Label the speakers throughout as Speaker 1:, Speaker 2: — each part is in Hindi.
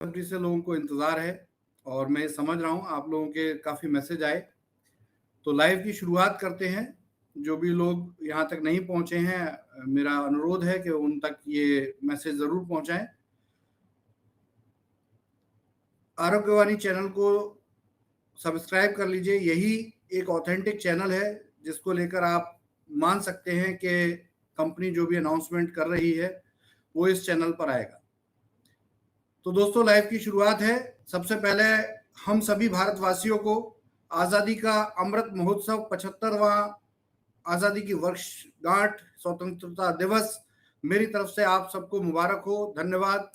Speaker 1: बेसब्री से लोगों को इंतज़ार है और मैं समझ रहा हूँ आप लोगों के काफ़ी मैसेज आए। तो लाइव की शुरुआत करते हैं। जो भी लोग यहाँ तक नहीं पहुँचे हैं, मेरा अनुरोध है कि उन तक ये मैसेज ज़रूर पहुँचाएँ। आरोग्यवाणी चैनल को सब्सक्राइब कर लीजिए। यही एक ऑथेंटिक चैनल है जिसको लेकर आप मान सकते हैं कि कंपनी जो भी अनाउंसमेंट कर रही है वो इस चैनल पर आएगा। तो दोस्तों, लाइव की शुरुआत है। सबसे पहले हम सभी भारतवासियों को आज़ादी का अमृत महोत्सव 75वां आज़ादी की वर्षगांठ स्वतंत्रता दिवस मेरी तरफ से आप सबको मुबारक हो। धन्यवाद,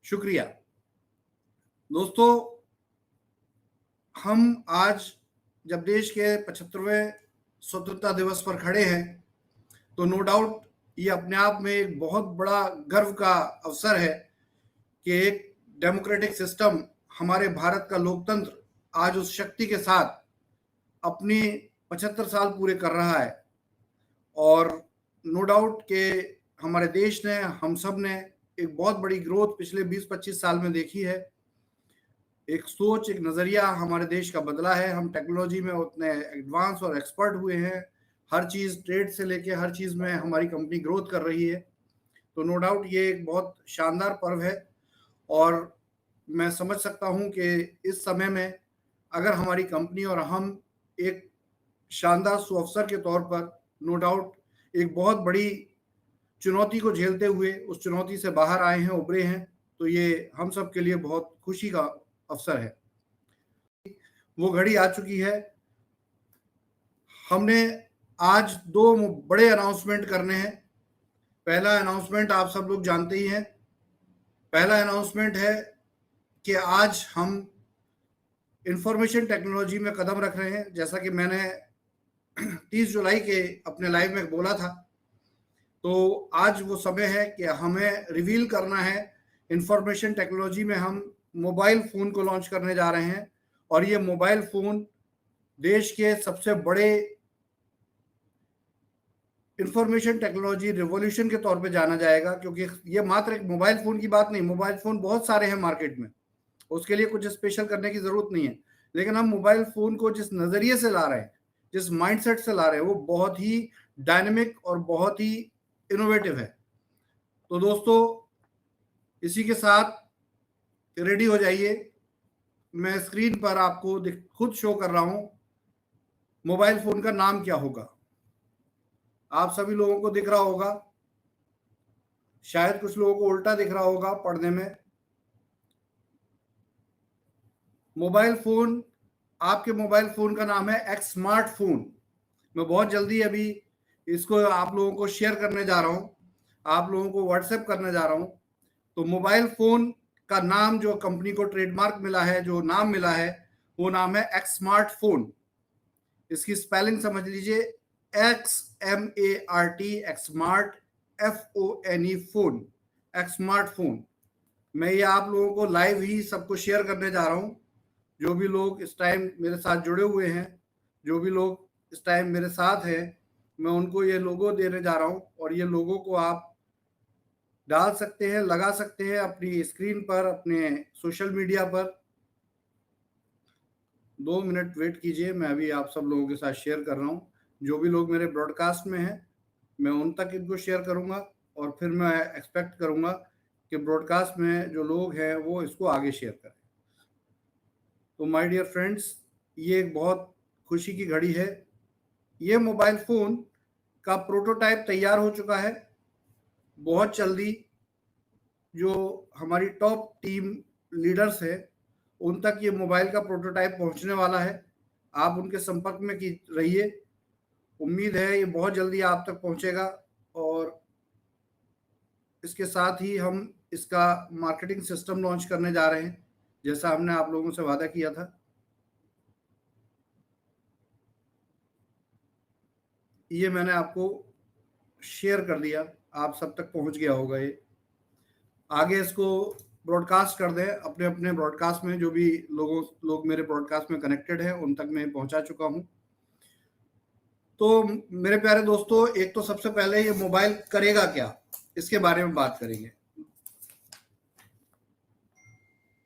Speaker 1: शुक्रिया। दोस्तों, हम आज जब देश के 75वें स्वतंत्रता दिवस पर खड़े हैं तो नो डाउट ये अपने आप में एक बहुत बड़ा गर्व का अवसर है कि एक डेमोक्रेटिक सिस्टम, हमारे भारत का लोकतंत्र आज उस शक्ति के साथ अपनी 75 साल पूरे कर रहा है। और नो डाउट कि हमारे देश ने, हम सब ने एक बहुत बड़ी ग्रोथ पिछले 20-25 साल में देखी है। एक सोच, एक नज़रिया हमारे देश का बदला है। हम टेक्नोलॉजी में उतने एडवांस और एक्सपर्ट हुए हैं। हर चीज़, ट्रेड से लेके हर चीज़ में हमारी कंपनी ग्रोथ कर रही है। तो नो डाउट ये एक बहुत शानदार पर्व है और मैं समझ सकता हूँ कि इस समय में अगर हमारी कंपनी और हम एक शानदार सुअवसर के तौर पर नो डाउट एक बहुत बड़ी चुनौती को झेलते हुए उस चुनौती से बाहर आए हैं, उभरे हैं, तो ये हम सब के लिए बहुत खुशी का अवसर है। वो घड़ी आ चुकी है। हमने आज दो बड़े अनाउंसमेंट करने हैं। पहला अनाउंसमेंट आप सब लोग जानते ही हैं। पहला अनाउंसमेंट है कि आज हम इंफॉर्मेशन टेक्नोलॉजी में कदम रख रहे हैं। जैसा कि मैंने 30 जुलाई के अपने लाइव में बोला था, तो आज वो समय है कि हमें रिवील करना है। इंफॉर्मेशन टेक्नोलॉजी में हम मोबाइल फ़ोन को लॉन्च करने जा रहे हैं और ये मोबाइल फ़ोन देश के सबसे बड़े इंफॉर्मेशन टेक्नोलॉजी रिवॉल्यूशन के तौर पे जाना जाएगा, क्योंकि ये मात्र एक मोबाइल फ़ोन की बात नहीं। मोबाइल फ़ोन बहुत सारे हैं मार्केट में, उसके लिए कुछ स्पेशल करने की ज़रूरत नहीं है। लेकिन हम मोबाइल फ़ोन को जिस नज़रिए से ला रहे हैं, जिस माइंडसेट से ला रहे हैं, वो बहुत ही डायनेमिक और बहुत ही इनोवेटिव है। तो दोस्तों, इसी के साथ रेडी हो जाइए। मैं स्क्रीन पर आपको खुद शो कर रहा हूँ मोबाइल फ़ोन का नाम क्या होगा। आप सभी लोगों को दिख रहा होगा, शायद कुछ लोगों को उल्टा दिख रहा होगा पढ़ने में। मोबाइल फ़ोन, आपके मोबाइल फ़ोन का नाम है एक्स स्मार्ट फ़ोन। मैं बहुत जल्दी अभी इसको आप लोगों को शेयर करने जा रहा हूँ, आप लोगों को व्हाट्सएप करने जा रहा हूँ। तो मोबाइल फ़ोन का नाम जो कंपनी को ट्रेडमार्क मिला है, जो नाम मिला है, वो नाम है एक्स स्मार्ट फ़ोन। इसकी स्पेलिंग समझ लीजिए, XMART, x smart, FONE, phone, x smart phone. मैं ये आप लोगों को लाइव ही सबको शेयर करने जा रहा हूँ। जो भी लोग इस टाइम मेरे साथ जुड़े हुए हैं, जो भी लोग इस टाइम मेरे साथ हैं, मैं उनको ये लोगो देने जा रहा हूँ और ये लोगो को आप डाल सकते हैं, लगा सकते हैं अपनी स्क्रीन पर, अपने सोशल मीडिया पर। 2 मिनट वेट कीजिए, मैं अभी आप सब लोगों के साथ शेयर कर रहा हूँ। जो भी लोग मेरे ब्रॉडकास्ट में हैं, मैं उन तक इनको शेयर करूँगा और फिर मैं एक्सपेक्ट करूँगा कि ब्रॉडकास्ट में जो लोग हैं वो इसको आगे शेयर करें। तो माय डियर फ्रेंड्स, ये एक बहुत खुशी की घड़ी है। ये मोबाइल फ़ोन का प्रोटोटाइप तैयार हो चुका है। बहुत जल्दी जो हमारी टॉप टीम लीडर्स हैं, उन तक ये मोबाइल का प्रोटोटाइप पहुंचने वाला है। आप उनके संपर्क में की रहिए। उम्मीद है ये बहुत जल्दी आप तक पहुंचेगा और इसके साथ ही हम इसका मार्केटिंग सिस्टम लॉन्च करने जा रहे हैं, जैसा हमने आप लोगों से वादा किया था। ये मैंने आपको शेयर कर दिया, आप सब तक पहुंच गया होगा ये। आगे इसको ब्रॉडकास्ट कर दें अपने अपने ब्रॉडकास्ट में। जो भी लोग मेरे ब्रॉडकास्ट में कनेक्टेड हैं, उन तक मैं पहुंचा चुका हूं। तो मेरे प्यारे दोस्तों, एक तो सबसे पहले ये मोबाइल करेगा क्या, इसके बारे में बात करेंगे।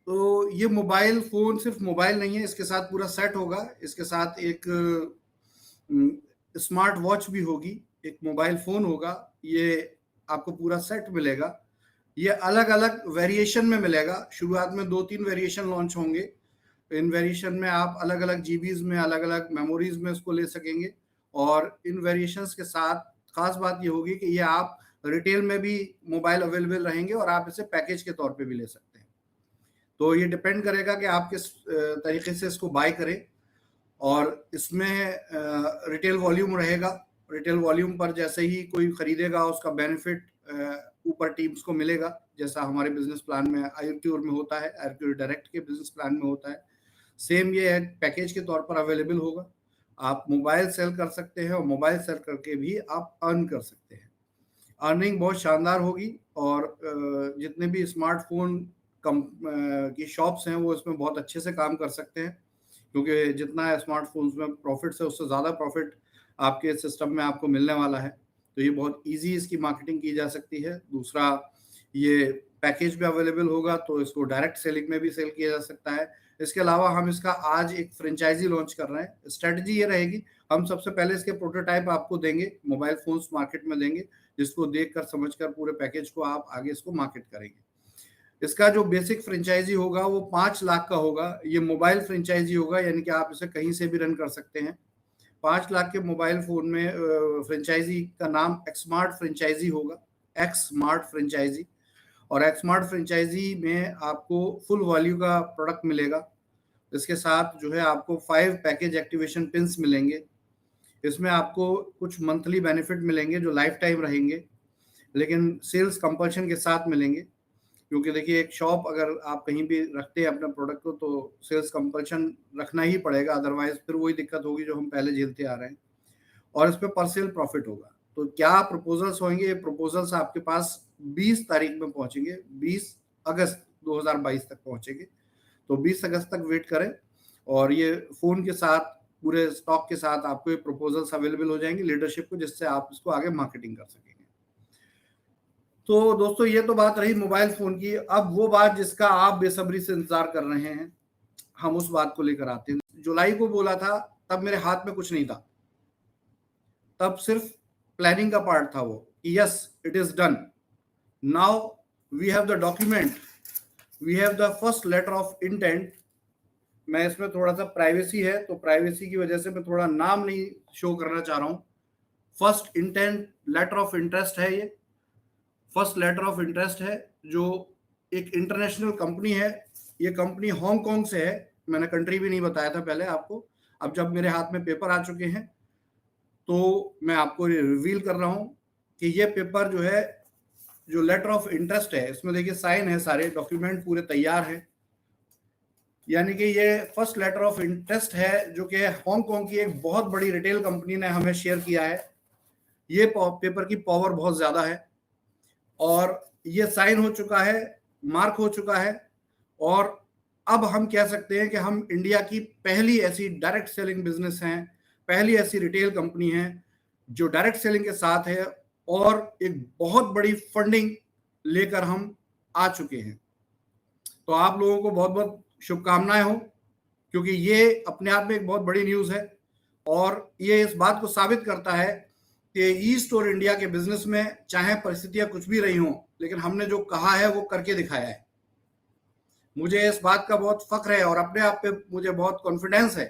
Speaker 1: तो ये मोबाइल फ़ोन सिर्फ मोबाइल नहीं है, इसके साथ पूरा सेट होगा। इसके साथ एक स्मार्ट वॉच भी होगी, एक मोबाइल फ़ोन होगा, ये आपको पूरा सेट मिलेगा। ये अलग-अलग वेरिएशन में मिलेगा। शुरुआत में 2-3 वेरिएशन लॉन्च होंगे। इन वेरिएशन में आप अलग-अलग जीबीज़ में, अलग-अलग मेमोरीज़ में इसको ले सकेंगे और इन वेरिएशंस के साथ ख़ास बात ये होगी कि ये आप रिटेल में भी मोबाइल अवेलेबल रहेंगे और आप इसे पैकेज के तौर पे भी ले सकते हैं। तो ये डिपेंड करेगा कि आप किस तरीके से इसको बाय करें और इसमें रिटेल वॉल्यूम रहेगा। रिटेल वॉल्यूम पर जैसे ही कोई खरीदेगा उसका बेनिफिट ऊपर टीम्स को मिलेगा, जैसा हमारे बिजनेस प्लान में आयुर्क्यूर में होता है, आयुर्क्यूर डायरेक्ट के बिजनेस प्लान में होता है। सेम ये है, पैकेज के तौर पर अवेलेबल होगा। आप मोबाइल सेल कर सकते हैं और मोबाइल सेल करके भी आप अर्न कर सकते हैं। अर्निंग बहुत शानदार होगी और जितने भी स्मार्टफ़ोन की शॉप्स हैं वो इसमें बहुत अच्छे से काम कर सकते हैं, क्योंकि जितना स्मार्टफ़ोन्स में प्रॉफ़िट्स है उससे ज़्यादा प्रॉफ़िट आपके सिस्टम में आपको मिलने वाला है। तो ये बहुत ईज़ी इसकी मार्केटिंग की जा सकती है। दूसरा, ये पैकेज भी अवेलेबल होगा तो इसको डायरेक्ट सेलिंग में भी सेल किया जा सकता है। इसके अलावा हम इसका आज एक फ्रेंचाइज़ी लॉन्च कर रहे हैं। स्ट्रैटेजी ये रहेगी, हम सबसे पहले इसके प्रोटोटाइप आपको देंगे, मोबाइल फ़ोन्स मार्केट में देंगे, जिसको देखकर समझकर पूरे पैकेज को आप आगे इसको मार्केट करेंगे। इसका जो बेसिक फ्रेंचाइज़ी होगा वो 5 लाख का होगा। ये मोबाइल फ्रेंचाइज़ी होगा, यानी कि आप इसे कहीं से भी रन कर सकते हैं। 5 लाख के मोबाइल फ़ोन में फ्रेंचाइज़ी का नाम एक्समार्ट फ्रेंचाइज़ी होगा, एक्समार्ट फ्रेंचाइज़ी। और एक्समार्ट फ्रेंचाइज़ी में आपको फुल वैल्यू का प्रोडक्ट मिलेगा। इसके साथ जो है आपको 5 पैकेज एक्टिवेशन पिन्स मिलेंगे। इसमें आपको कुछ मंथली बेनिफिट मिलेंगे जो लाइफ टाइम रहेंगे, लेकिन सेल्स कंपल्शन के साथ मिलेंगे, क्योंकि देखिए एक शॉप अगर आप कहीं भी रखते हैं अपने प्रोडक्ट को तो सेल्स कंपल्शन रखना ही पड़ेगा, अदरवाइज फिर वही दिक्कत होगी जो हम पहले झेलते आ रहे हैं। और इस पे पर सेल प्रॉफिट होगा। तो क्या प्रपोजल्स होंगे? ये प्रपोजल्स आपके पास 20 तारीख में पहुंचेंगे, 20 अगस्त 2022 तक पहुंचेंगे। तो 20 अगस्त तक वेट करें और ये फ़ोन के साथ, पूरे स्टॉक के साथ आपको ये प्रपोजल्स अवेलेबल हो जाएंगे लीडरशिप को, जिससे आप इसको आगे मार्केटिंग कर सकेंगे। तो दोस्तों ये तो बात रही मोबाइल फ़ोन की। अब वो बात जिसका आप बेसब्री से इंतज़ार कर रहे हैं, हम उस बात को लेकर आते हैं। जुलाई को बोला था, तब मेरे हाथ में कुछ नहीं था। तब सिर्फ प्लानिंग का पार्ट था वो, कि yes it is done. Now we have the document, we have the first letter of intent. मैं इसमें थोड़ा-सा प्राइवेसी है, तो प्राइवेसी की वजह से मैं थोड़ा नाम नहीं शो करना चाह रहा हूँ। First intent letter of interest है ये। फर्स्ट लेटर ऑफ इंटरेस्ट है, जो एक इंटरनेशनल कंपनी है। ये कंपनी हांगकांग से है। मैंने कंट्री भी नहीं बताया था पहले आपको। अब जब मेरे हाथ में पेपर आ चुके हैं, तो मैं आपको रिवील कर रहा हूँ कि ये पेपर जो है, जो लेटर ऑफ इंटरेस्ट है, इसमें देखिए साइन है, सारे डॉक्यूमेंट पूरे तैयार हैं। यानी कि ये फर्स्ट लेटर ऑफ इंटरेस्ट है, जो कि हांगकांग की एक बहुत बड़ी रिटेल कंपनी ने हमें शेयर किया है। ये पेपर की पावर बहुत ज़्यादा है और ये साइन हो चुका है, मार्क हो चुका है। और अब हम कह सकते हैं कि हम इंडिया की पहली ऐसी डायरेक्ट सेलिंग बिजनेस हैं, पहली ऐसी रिटेल कंपनी है जो डायरेक्ट सेलिंग के साथ है और एक बहुत बड़ी फंडिंग लेकर हम आ चुके हैं। तो आप लोगों को बहुत बहुत शुभकामनाएं हो, क्योंकि ये अपने आप में एक बहुत बड़ी न्यूज़ है और ये इस बात को साबित करता है कि ईस्ट और इंडिया के बिजनेस में चाहे परिस्थितियां कुछ भी रही हों, लेकिन हमने जो कहा है वो करके दिखाया है। मुझे इस बात का बहुत फख्र है और अपने आप पे मुझे बहुत कॉन्फिडेंस है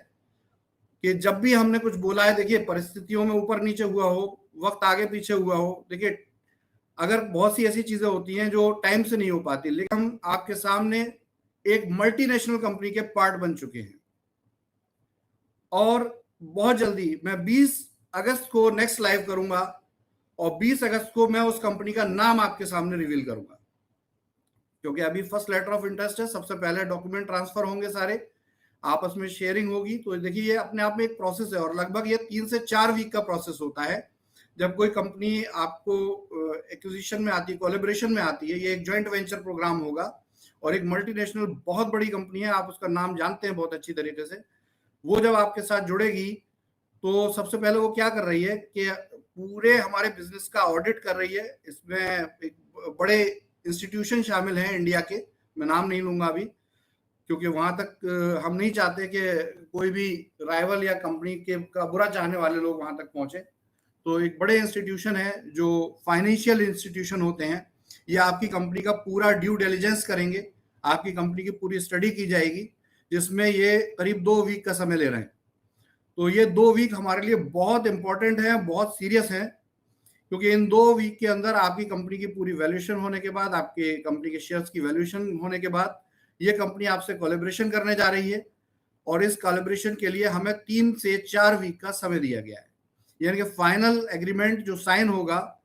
Speaker 1: कि जब भी हमने कुछ बोला है, देखिए परिस्थितियों में ऊपर नीचे हुआ हो, वक्त आगे पीछे हुआ हो, देखिए अगर बहुत सी ऐसी चीजें होती हैं जो टाइम से नहीं हो पाती, लेकिन हम आपके सामने एक मल्टीनेशनल कंपनी के पार्ट बन चुके हैं। और बहुत जल्दी मैं 20 अगस्त को नेक्स्ट लाइव करूंगा और 20 अगस्त को मैं उस कंपनी का नाम आपके सामने रिवील करूंगा, क्योंकि अभी फर्स्ट लेटर ऑफ इंटरेस्ट है। सबसे पहले डॉक्यूमेंट ट्रांसफर होंगे, सारे आपस में शेयरिंग होगी। तो देखिए ये अपने आप में एक प्रोसेस है और लगभग ये 3 से 4 वीक का प्रोसेस होता है। जब कोई कंपनी आपको एक्विजिशन में आती है, कोलैबोरेशन में आती है, ये एक जॉइंट वेंचर प्रोग्राम होगा और एक मल्टीनेशनल बहुत बड़ी कंपनी है, आप उसका नाम जानते हैं बहुत अच्छी तरीके से। वो जब आपके साथ जुड़ेगी तो सबसे पहले वो क्या कर रही है कि पूरे हमारे बिजनेस का ऑडिट कर रही है। इसमें एक बड़े इंस्टीट्यूशन शामिल हैं इंडिया के, मैं नाम नहीं लूंगा अभी, क्योंकि वहां तक हम नहीं चाहते कि कोई भी राइवल या कंपनी के का बुरा चाहने वाले लोग वहां तक पहुंचे। तो एक बड़े इंस्टीट्यूशन है जो फाइनेंशियल इंस्टीट्यूशन होते हैं, ये आपकी कंपनी का पूरा ड्यू डिलिजेंस करेंगे, आपकी कंपनी की पूरी स्टडी की जाएगी, जिसमें ये करीब 2 वीक का समय ले रहे हैं। तो ये 2 वीक हमारे लिए बहुत इंपॉर्टेंट है, बहुत सीरियस है, क्योंकि इन 2 वीक के अंदर आपकी कंपनी की पूरी वैल्यूएशन होने के बाद, आपके कंपनी के शेयर्स की वैल्यूएशन होने के बाद, ये कंपनी आपसे कोलैबोरेशन करने जा रही है, और इस कोलैबोरेशन के लिए हमें 3 से 4 वीक का समय दिया गया है। यानी कि फाइनल एग्रीमेंट जो साइन होगा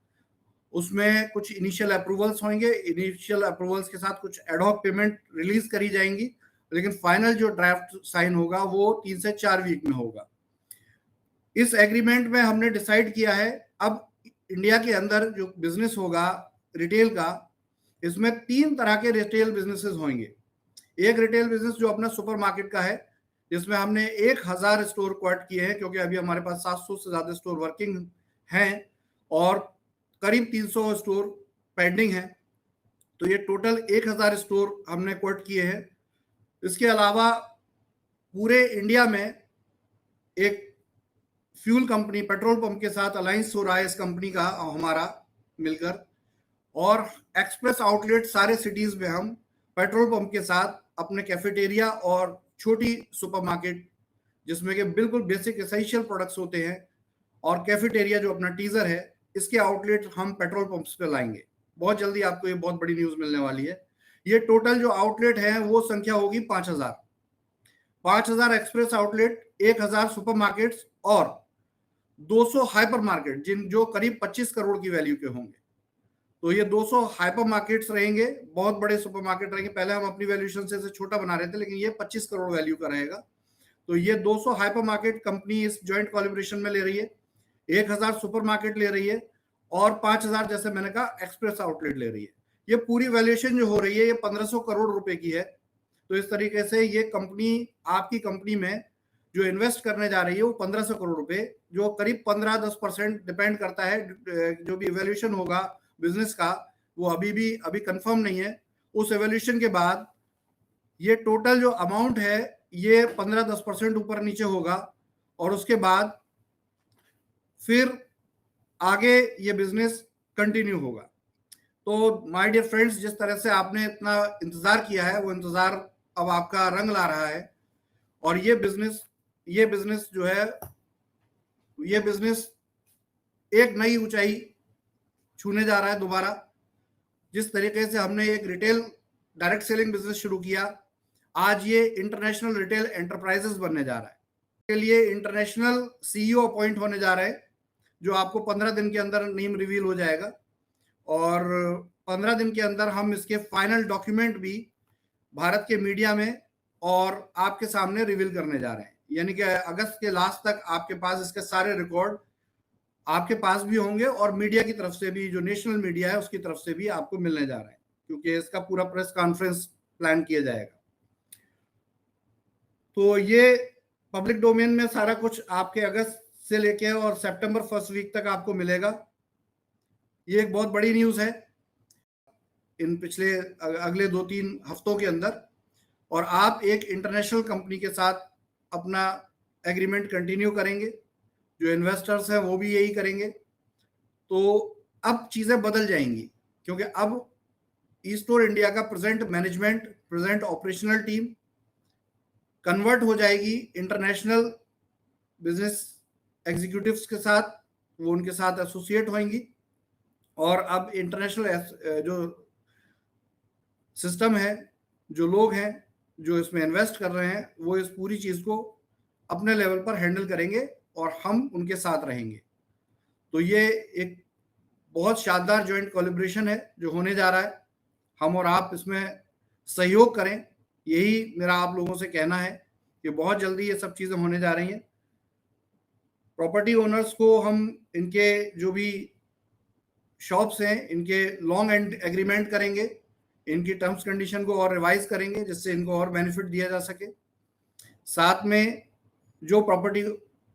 Speaker 1: उसमें कुछ इनिशियल अप्रूवल्स होंगे, इनिशियल अप्रूवल्स के साथ कुछ एडहॉक पेमेंट रिलीज करी जाएंगी, लेकिन फाइनल जो ड्राफ्ट साइन होगा वो 3 से 4 वीक में होगा। इस एग्रीमेंट में हमने डिसाइड किया है, अब इंडिया के अंदर जो बिजनेस होगा रिटेल का, इसमें 3 तरह के रिटेल बिजनेसेस होंगे। एक रिटेल बिजनेस जो अपना सुपरमार्केट का है, जिसमें हमने 1000 स्टोर क्वाट किए हैं, क्योंकि अभी हमारे पास 700 से ज्यादा स्टोर वर्किंग हैं और करीब 300 स्टोर पेंडिंग हैं। तो ये टोटल 1000 स्टोर हमने क्वाट किए हैं। इसके अलावा पूरे इंडिया में एक फ्यूल कंपनी, पेट्रोल पंप के साथ अलायंस हो रहा है इस कंपनी का हमारा मिलकर, और एक्सप्रेस आउटलेट सारे सिटीज में हम पेट्रोल पंप के साथ अपने कैफेटेरिया और छोटी सुपरमार्केट, जिसमें कि बिल्कुल बेसिक एसेंशियल प्रोडक्ट्स होते हैं, और कैफेटेरिया जो अपना टीजर है, इसके आउटलेट हम पेट्रोल पंप्स पे लाएंगे। बहुत जल्दी आपको ये बहुत बड़ी न्यूज मिलने वाली है। ये टोटल जो आउटलेट है वो संख्या होगी 5000 एक्सप्रेस आउटलेट, 1000 सुपरमार्केट्स और 200 हाइपर मार्केट, जिन जो करीब 25 करोड़ की वैल्यू के होंगे। तो ये 200 हाइपर मार्केट्स रहेंगे, बहुत बड़े सुपरमार्केट रहेंगे। पहले हम अपनी वैल्यूएशन से छोटा बना रहे थे, लेकिन ये 25 करोड़ वैल्यू का रहेगा। तो ये 200 हाइपर मार्केट कंपनी इस जॉइंट कोलैबोरेशन में ले रही है, 1000 सुपरमार्केट ले रही है, और 5000 जैसे मैंने कहा एक्सप्रेस आउटलेट ले रही है। ये पूरी वैल्यूएशन जो हो रही है ये 1500 करोड़ रुपए की है। तो इस तरीके से ये कंपनी, आपकी कंपनी में जो इन्वेस्ट करने जा रही है वो 1500 करोड़ रुपए, जो करीब 15-10% डिपेंड करता है, जो भी इवैल्यूएशन होगा बिजनेस का वो अभी कंफर्म नहीं है। उस इवैल्यूएशन के बाद ये टोटल जो अमाउंट है ये 15-10% ऊपर नीचे होगा, और उसके बाद फिर आगे ये बिजनेस कंटिन्यू होगा। तो माय डियर फ्रेंड्स, जिस तरह से आपने इतना इंतजार किया है, वो इंतजार अब आपका रंग ला रहा है, और ये बिजनेस जो है, ये बिजनेस एक नई ऊंचाई छूने जा रहा है दोबारा। जिस तरीके से हमने एक रिटेल डायरेक्ट सेलिंग बिजनेस शुरू किया, आज ये इंटरनेशनल रिटेल एंटरप्राइजेस बनने जा रहा है। के लिए इंटरनेशनल सीईओ अपॉइंट होने जा रहे हैं, जो आपको 15 दिन के अंदर नेम रिवील हो जाएगा, और 15 दिन के अंदर हम इसके फाइनल डॉक्यूमेंट भी भारत के मीडिया में और आपके सामने रिवील करने जा रहे हैं। यानी कि अगस्त के लास्ट तक आपके पास इसके सारे रिकॉर्ड आपके पास भी होंगे, और मीडिया की तरफ से भी, जो नेशनल मीडिया है उसकी तरफ से भी आपको मिलने जा रहा है, क्योंकि इसका पूरा प्रेस कॉन्फ्रेंस प्लान किया जाएगा। तो ये पब्लिक डोमेन में सारा कुछ आपके अगस्त से लेके और सितंबर फर्स्ट वीक तक आपको मिलेगा। ये एक बहुत बड़ी न्यूज है इन पिछले अगले 2-3 हफ्तों के अंदर, और आप एक इंटरनेशनल कंपनी के साथ अपना एग्रीमेंट कंटिन्यू करेंगे, जो इन्वेस्टर्स हैं वो भी यही करेंगे। तो अब चीजें बदल जाएंगी, क्योंकि अब ई-स्टोर इंडिया का present management, present operational team convert हो जाएगी इंटरनेशनल बिजनेस एग्जीक्यूटिव्स के साथ, वो उनके साथ एसोसिएट होंगी, और अब इंटरनेशनल जो सिस्टम है, जो लोग हैं जो इसमें इन्वेस्ट कर रहे हैं, वो इस पूरी चीज को अपने लेवल पर हैंडल करेंगे और हम उनके साथ रहेंगे। तो ये एक बहुत शानदार जॉइंट कोलैबोरेशन है जो होने जा रहा है। हम और आप इसमें सहयोग करें, यही मेरा आप लोगों से कहना है कि बहुत जल्दी ये सब चीजें होने जा रही हैं। प्रॉपर्टी ओनर्स को हम इनके जो भी शॉप्स हैं, इनके लॉन्ग एंड एग्रीमेंट करेंगे, इनकी टर्म्स कंडीशन को और रिवाइज करेंगे, जिससे इनको और बेनिफिट दिया जा सके। साथ में जो प्रॉपर्टी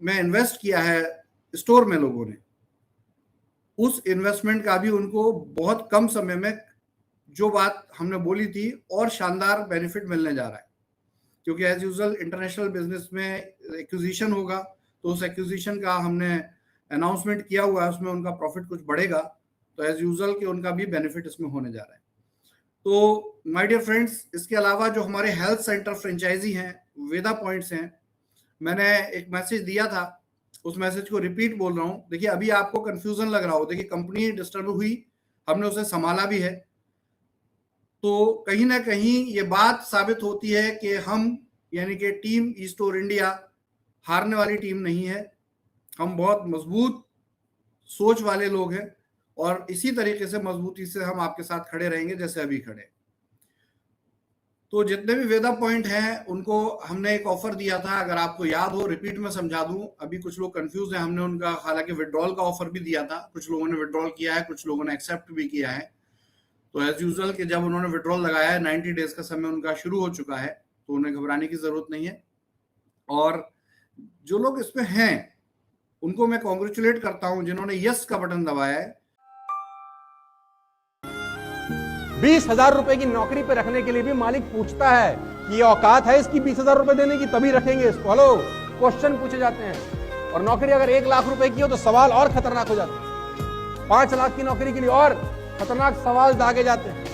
Speaker 1: में इन्वेस्ट किया है स्टोर में लोगों ने, उस इन्वेस्टमेंट का भी उनको बहुत कम समय में, जो बात हमने बोली थी, और शानदार बेनिफिट मिलने जा रहा है। क्योंकि एज यूजुअल इंटरनेशनल बिजनेस में एक्विजिशन होगा, तो उस एक्विजिशन का हमने अनाउंसमेंट किया हुआ है, उसमें उनका प्रॉफिट कुछ बढ़ेगा, तो एज यूजुअल कि उनका भी बेनिफिट इसमें होने जा रहा है। तो माय डियर फ्रेंड्स, इसके अलावा जो हमारे हेल्थ सेंटर फ्रेंचाइजी हैं, वेदा पॉइंट्स हैं, मैंने एक मैसेज दिया था, उस मैसेज को रिपीट बोल रहा हूं। देखिए अभी आपको कंफ्यूजन लग रहा हो, देखिए कंपनी डिस्टर्ब हुई, हमने उसे संभाला भी है, तो कहीं ना कहीं ये बात साबित होती है कि हम यानी कि टीम ईस्टोर इंडिया हारने वाली टीम नहीं है। हम बहुत मजबूत सोच वाले लोग हैं और इसी तरीके से मजबूती से हम आपके साथ खड़े रहेंगे जैसे अभी खड़े। तो जितने भी वेदा पॉइंट हैं उनको हमने एक ऑफर दिया था, अगर आपको याद हो रिपीट में समझा दूं, अभी कुछ लोग कंफ्यूज हैं। हमने उनका हालांकि विड्रॉल का ऑफर भी दिया था, कुछ लोगों ने विड्रॉल किया है, कुछ लोगों ने एक्सेप्ट भी किया है। तो एज यूजुअल कि जब उन्होंने विड्रॉल लगाया है 90 डेज का समय उनका शुरू हो चुका है, तो उन्हें घबराने की जरूरत नहीं है। और जो लोग इसमें हैं उनको मैं कॉन्ग्रेचुलेट करता हूं जिन्होंने यस का बटन दबाया है।
Speaker 2: 20,000 रुपए की नौकरी पे रखने के लिए भी मालिक पूछता है कि ये औकात है इसकी 20,000 रुपए देने की, तभी रखेंगे इसको। हेलो, क्वेश्चन पूछे जाते हैं। और नौकरी अगर 1 लाख रुपए की हो तो सवाल और खतरनाक हो जाते हैं। 5 लाख की नौकरी के लिए और खतरनाक सवाल दागे जाते हैं।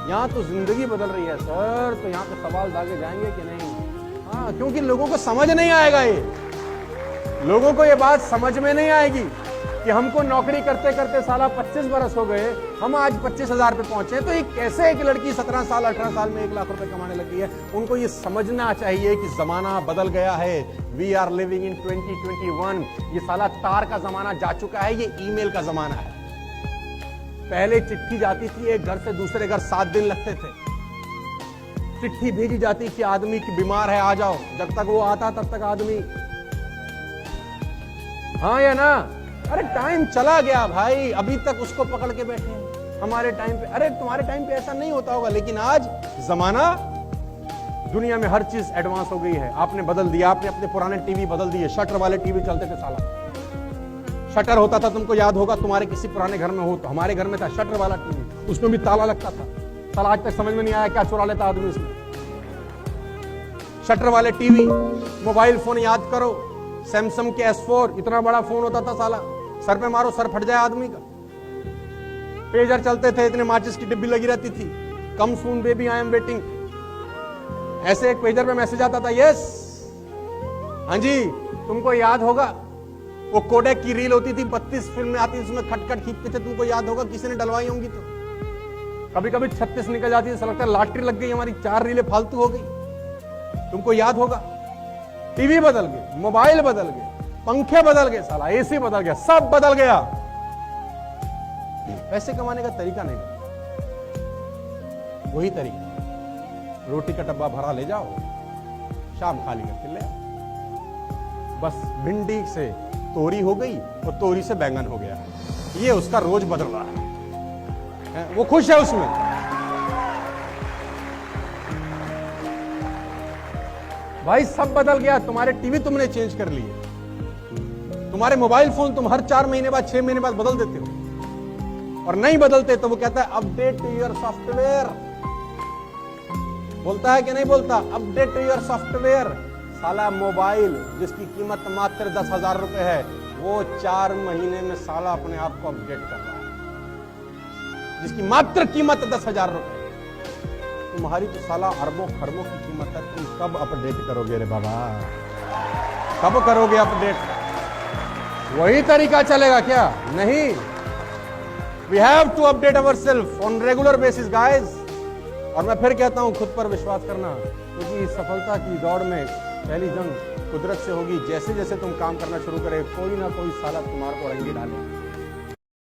Speaker 2: यहां तो जिंदगी बदल रही है सर, तो यहां पे सवाल दागे जाएंगे कि नहीं? हाँ, क्योंकि लोगों को समझ नहीं आएगा, ये लोगों को ये बात समझ में नहीं आएगी कि हमको नौकरी करते करते साला 25 बरस हो गए, हम आज 25,000 पे पहुंचे, तो ये कैसे एक लड़की 17 साल 18 साल में 1 लाख रुपए कमाने लगी है। उनको ये समझना चाहिए कि जमाना बदल गया है। We are living in 2021। ये साला तार का जमाना जा चुका है, ये ईमेल का जमाना है। पहले चिट्ठी जाती थी एक घर से दूसरे घर, 7 दिन लगते थे। चिट्ठी भेजी जाती कि आदमी की बीमार है आ जाओ, जब तक वो आता तब तक आदमी, हाँ या ना? अरे टाइम चला गया भाई, अभी तक उसको पकड़ के बैठे हैं। हमारे टाइम पे, अरे तुम्हारे टाइम पे ऐसा नहीं होता होगा, लेकिन आज जमाना, दुनिया में हर चीज एडवांस हो गई है। आपने बदल दिया, आपने अपने पुराने टीवी बदल दिए। शटर वाले टीवी चलते थे साला, शटर होता था, तुमको याद होगा, तुम्हारे किसी पुराने घर में हो तो। हमारे घर में था शटर वाला टीवी, उसमें भी ताला लगता था। साला आज तक समझ में नहीं आया क्या चुरा लेता आदमी उसमें। शटर वाले टीवी, मोबाइल फोन याद करो, सैमसंग के S4 इतना बड़ा फोन होता था साला, सर पे मारो सर फट जाए आदमी का। पेजर चलते थे, इतने माचिस की डिब्बी लगी रहती थी, कम सून बेबी आई एम वेटिंग, ऐसे एक पेजर पे मैसेज आता था, यस हाँ जी। तुमको याद होगा वो कोडेक की रील होती थी, 32 फिल्में आती थी, उसमें खटखट खींचते थे, तुमको याद होगा, किसी ने डलवाई होंगी तो। कभी कभी 36 निकल जाती थी, लगता है लॉटरी लग गई हमारी, 4 रीलें फालतू हो गई, तुमको याद होगा। टीवी बदल गए, मोबाइल बदल गए, पंखे बदल गए, साला एसी बदल गया, सब बदल गया। पैसे कमाने का तरीका नहीं बदला, वही तरीका, रोटी का डब्बा भरा ले जाओ, शाम खाली करके ले आओ। बस भिंडी से तोरी हो गई और तोरी से बैंगन हो गया, ये उसका रोज बदल रहा है, वो खुश है उसमें। भाई सब बदल गया, तुम्हारे टीवी तुमने चेंज कर लिए, तुम्हारे मोबाइल फोन तुम हर 4 महीने बाद 6 महीने बाद बदल देते हो, और नहीं बदलते तो वो कहता है अपडेट योर सॉफ्टवेयर, बोलता है कि नहीं बोलता, अपडेट योर सॉफ्टवेयर। साला मोबाइल जिसकी कीमत मात्र 10,000 रुपए है, वो 4 महीने में साला अपने आप को अपडेट कर रहा है, जिसकी मात्र कीमत 10,000 रुपए। तुम्हारी तो साला अरबों खरबों की कीमत है, तुम कब अपडेट करोगे रे बाबा, कब करोगे अपडेट? वही तरीका चलेगा क्या? नहीं, we have to update ourselves on regular basis guys. और मैं फिर कहता हूं, खुद पर विश्वास करना, क्योंकि सफलता की दौड़ में पहली जंग कुदरत से होगी। जैसे जैसे तुम काम करना शुरू करे, कोई ना कोई साला तुम्हारे को रंगी डाले।